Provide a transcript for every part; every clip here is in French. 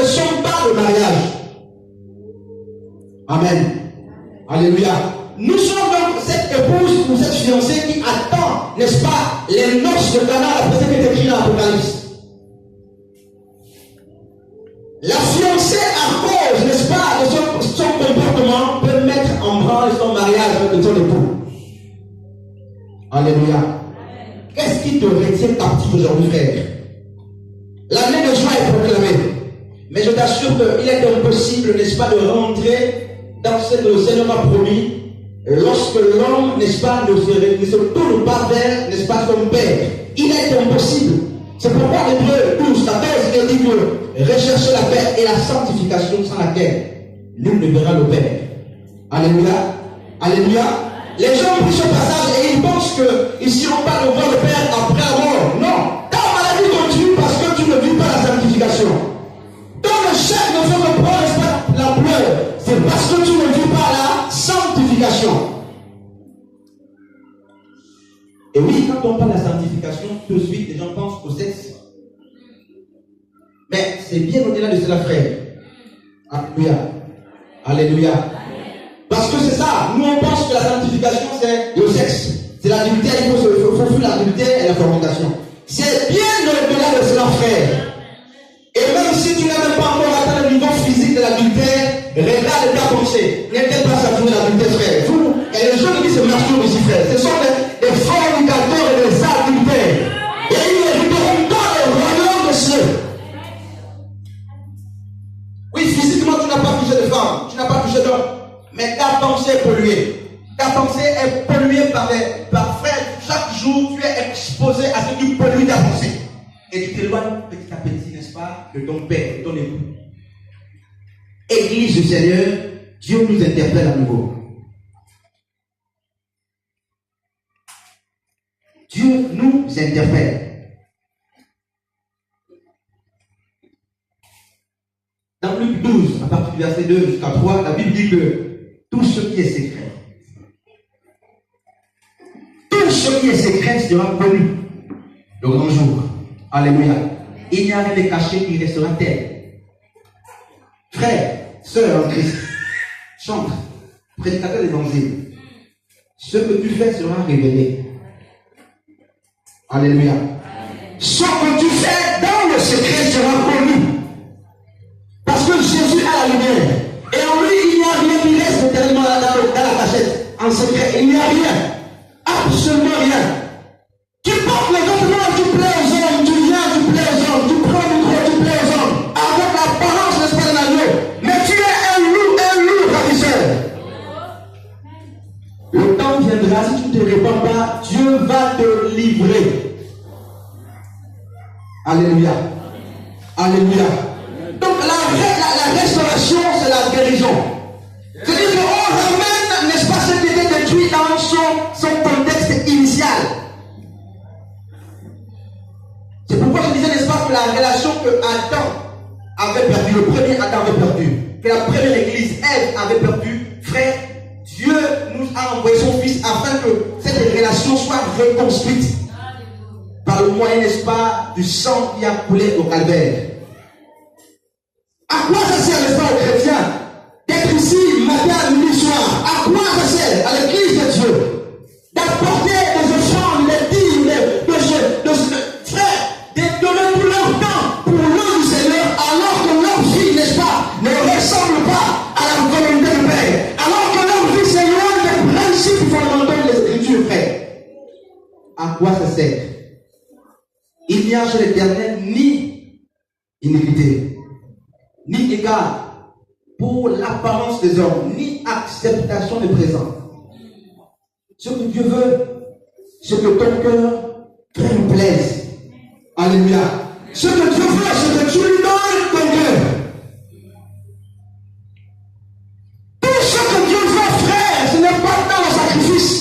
ne sont pas le mariage. Amen. Alléluia. Nous sommes donc cette épouse ou cette fiancée qui attend, n'est-ce pas, les noces de Cana après ce qui est écrit dans l'Apocalypse. La fiancée, à cause, n'est-ce pas, de son comportement, peut mettre en branle son mariage avec son époux. Alléluia. Qu'est-ce qui te retient captif aujourd'hui, frère? L'année de joie est proclamée. Mais je t'assure qu'il est impossible, n'est-ce pas, de rentrer dans ce que le Seigneur a promis lorsque l'homme, n'est-ce pas, ne se tourne pas vers, n'est-ce pas, son Père. Il est impossible. C'est pourquoi Hébreux 12, 14, il dit que recherchez la paix et la sanctification sans laquelle nul ne verra le Père. Alléluia. Alléluia. Les gens prient ce passage et ils pensent qu'ils ne seront pas de voir le Père après la mort. Non. Ta maladie continue parce que tu ne vis pas la sanctification. Dans le chèque ne fait que prendre, n'est-ce pas, la pleure. C'est parce que tu ne vis pas la sanctification. Et oui, quand on parle de la sanctification, tout de suite, les gens pensent au sexe. Mais c'est bien au-delà de cela, frère. Alléluia. Alléluia. Parce que c'est ça. Nous, on pense que la sanctification, c'est le sexe. C'est l'adultère. Il faut fuir l'adultère et la fornication. C'est bien au-delà de cela, frère. Et même si tu n'as même pas encore atteint le niveau physique de l'adultère, regarde ta pensée. N'était pas ça pour l'adultère, frère. Vous, et les gens qui se masturbent ici, frère, ce sont des fornicateurs et des adultères. Et ils n'hériteront pas le royaume des cieux. Oui, physiquement, tu n'as pas touché de femme, tu n'as pas touché d'homme. Mais ta pensée est polluée. Ta pensée est polluée par frère. Chaque jour, tu es exposé à ce qui pollue ta pensée. Et tu t'éloignes petit à petit, n'est-ce pas, de ton père, de ton époux. Église du Seigneur, Dieu nous interpelle à nouveau. Dieu nous interpelle. Dans Luc 12, à partir du verset 2 jusqu'à 3, la Bible dit que tout ce qui est secret, tout ce qui est secret sera connu le grand jour. Alléluia. Il n'y a rien de caché qui restera tel. Frère, sœur en Christ, chante, prédicateur d'évangile. Ce que tu fais sera révélé. Alléluia. Ce que tu fais dans le secret sera connu. Parce que Jésus a la lumière. Et en lui, il n'y a rien qui reste éternellement dans la cachette. En secret, il n'y a rien. Absolument rien. Tu portes les vêtements, tu plais aux hommes, tu viens, tu plais aux hommes, tu prends le micro, tu plais aux hommes. Avec l'apparence, n'est-ce pas, de l'agneau. Mais tu es un loup ravisseur. Le temps viendra, si tu ne te répands pas, Dieu va te livrer. Alléluia. Alléluia. Donc la restauration, c'est la guérison. C'est-à-dire qu'on ramène, n'est-ce pas, ce qui était détruit dans son contexte initial. C'est pourquoi je disais, n'est-ce pas, que la relation que Adam avait perdue, le premier Adam avait perdu, que la première église, Ève, avait perdu, frère, Dieu nous a envoyé son Fils afin que cette relation soit reconstruite par le moyen, n'est-ce pas, du sang qui a coulé au calvaire. À quoi ça sert, n'est-ce pas, aux chrétiens d'être ici matin, midi, soir? À quoi ça sert à l'église de Dieu d'apporter des offrandes, des dîmes, frère, de donner tout leur temps pour l'œuvre du Seigneur, alors que leur vie, n'est-ce pas, ne ressemble pas à la volonté du Père, alors que leur vie s'éloigne des principes fondamentaux de l'Écriture, frère? À quoi ça sert? Il n'y a chez l'Éternel ni iniquité, ni égard pour l'apparence des hommes, ni acceptation des présents. Ce que Dieu veut, c'est que ton cœur lui plaise. Alléluia. Ce que Dieu veut, c'est que tu lui donnes ton cœur. Tout ce que Dieu veut, frère, ce n'est pas dans le sacrifice.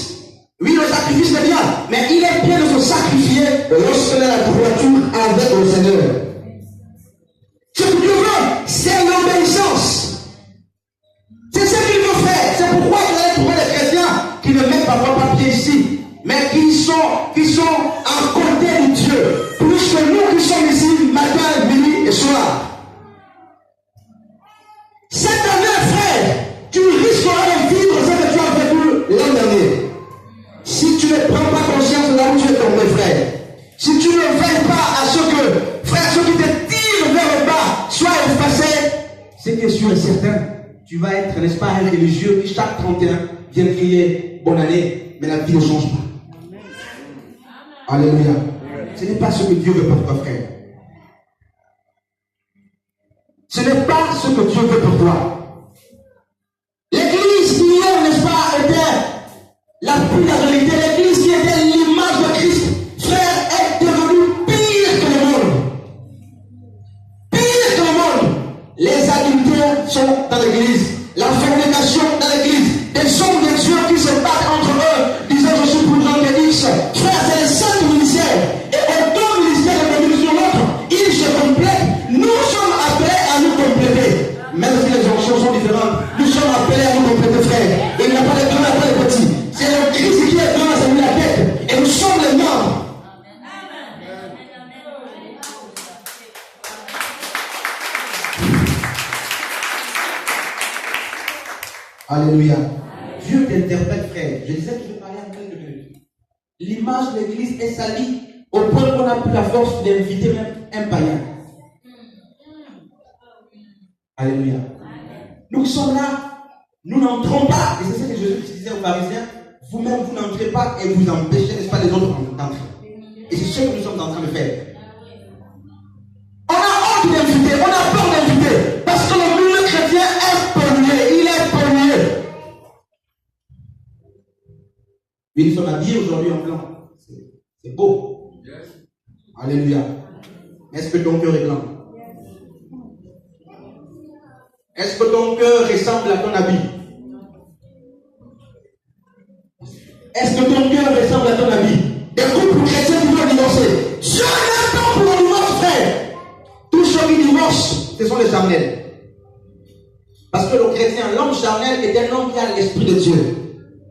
Oui, le sacrifice est bien, mais il est bien de se sacrifier lorsque la droiture avec le Seigneur. Ce que Dieu veut, c'est l'obéissance. C'est ce qu'il veut faire. C'est pourquoi vous allez trouver des chrétiens qui ne mettent pas leur papier ici, mais qui sont à côté de Dieu. Plus que nous qui sommes ici matin, midi et soir. Ce qui est sûr et certain, tu vas être, n'est-ce pas, un religieux qui chaque 31 vient crier bonne année, mais la vie ne change pas. Alléluia. Ce n'est pas ce que Dieu veut pour toi, frère. Ce n'est pas ce que Dieu veut pour toi. L'église qui hier, n'est-ce pas, était la vérité, l'église qui était l'image de Christ, frère, est devenue pire que le monde. Pire que le monde. Les adultères sont dans l'église. La fornication dans l'église. Des hommes de Dieu qui se battent entre eux, disant je suis plus grand que X. Frère, c'est le seul ministère. Et autant ministère est venu sur l'autre, il se complète. Nous sommes appelés à nous compléter. Même si les fonctions sont différentes, nous sommes appelés à nous compléter, frère. Il n'y a pas de grand, il n'y a pas de petit. C'est le Christ qui est grand, c'est lui la tête. Et nous sommes les membres. Alléluia. Dieu t'interprète, frère. Je disais que je parlais en quelques minutes. L'image de l'église est salie au point qu'on n'a plus la force d'inviter même un païen. Alléluia. Nous sommes là, nous n'entrons pas. Et c'est ce que Jésus disait aux pharisiens. Vous-même, vous n'entrez pas et vous empêchez, n'est-ce pas, les autres d'entrer. Et c'est ce que nous sommes en train de faire. On a honte d'inviter, on a peur d'inviter. Parce que le milieu chrétien est pollué, il est pollué. Ils sont habillés aujourd'hui en blanc. C'est beau. Alléluia. Est-ce que ton cœur est blanc? Est-ce que ton cœur ressemble à ton habit? Est-ce que ton cœur ressemble à ton habit? Des couples chrétiens qui veulent divorcer. Dieu n'a pas pour le divorce, frère. Tous ceux qui divorcent, ce sont les charnels. Parce que le chrétien, l'homme charnel est un homme qui a l'esprit de Dieu,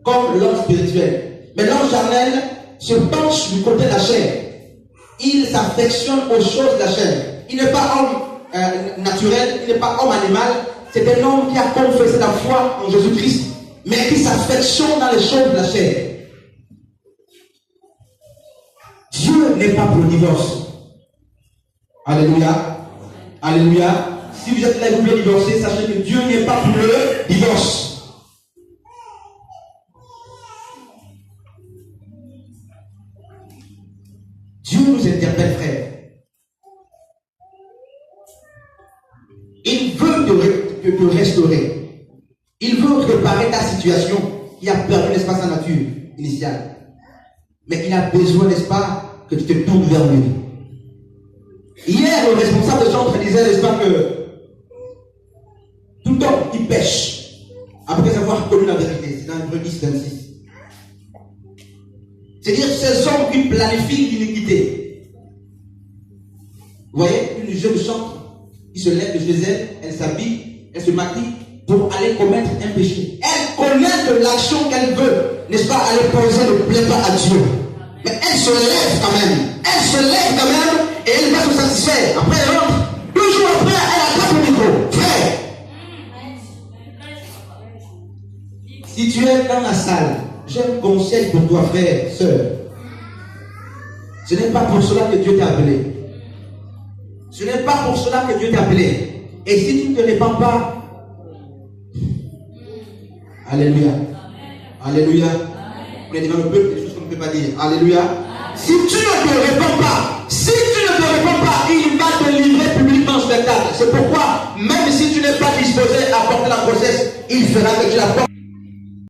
comme l'homme spirituel. Mais l'homme charnel se penche du côté de la chair. Il s'affectionne aux choses de la chair. Il n'est pas homme naturel, il n'est pas homme animal. C'est un homme qui a confessé la foi en Jésus-Christ, mais qui s'affectionne dans les choses de la chair. Dieu n'est pas pour le divorce. Alléluia. Alléluia. Si vous êtes là et vous voulez divorcer, sachez que Dieu n'est pas pour le divorce. Dieu nous interpelle, frère. Il veut te restaurer. Il veut réparer ta situation qui a perdu, n'est-ce pas, sa nature initiale. Mais il a besoin, n'est-ce pas, que tu te tournes vers lui. Hier, le responsable de centre disait, n'est-ce pas, que tout homme qui pêche, après avoir connu la vérité, c'est dans Hébreux 10, 26. C'est-à-dire ces hommes qui planifient l'iniquité. Vous voyez, une jeune chante qui se lève de chez elle, elle s'habille, elle se maquille pour aller commettre un péché. Elle connaît de l'action qu'elle veut, n'est-ce pas, aller poser ne plaît pas à Dieu. Mais elle se lève quand même. Elle se lève quand même et elle va se satisfaire. Après elle rentre. 2 jours après, elle attrape le micro. Frère, si tu es dans la salle, j'ai un conseil pour toi, frère, sœur. Ce n'est pas pour cela que Dieu t'a appelé. Ce n'est pas pour cela que Dieu t'a appelé. Et si tu ne te répands pas, alléluia. Alléluia. On est devant le peuple, des choses qu'on ne peut pas dire. Alléluia. Si tu ne te répands pas, il va te livrer publiquement en spectacle. C'est pourquoi, même si tu n'es pas disposé à porter la grossesse, il fera que tu la portes.